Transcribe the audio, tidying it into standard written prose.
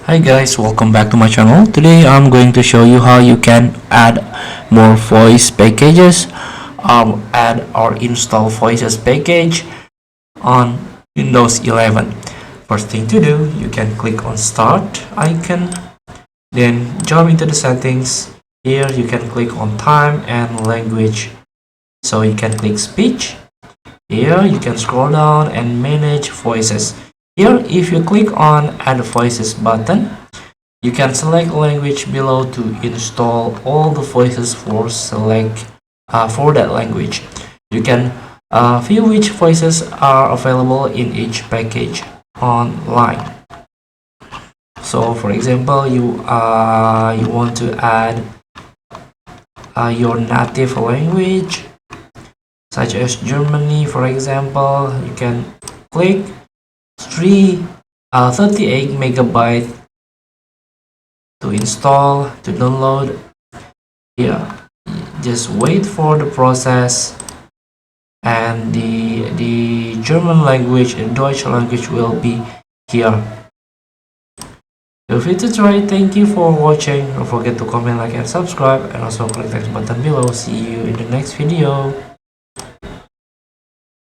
Hi guys, welcome back to my channel. Today I'm going to show you how you can add more voice packages, add or install voices package on Windows 11. First thing to do, you can click on start icon, then jump into the settings. Here you can click on time and language. So you can click speech. Here you can scroll down and manage voices. Here if you click on add voices button, you can select language below to install all the voices for that language. You can view which voices are available in each package online. So for example, you want to add your native language such as Germany, for example. You can click 38 megabyte to install, to download. Yeah, just wait for the process, and the German language and Deutsch language will be here. Feel free to try. Thank you for watching. Don't forget to comment, like and subscribe, and also click the button below. See you in the next video.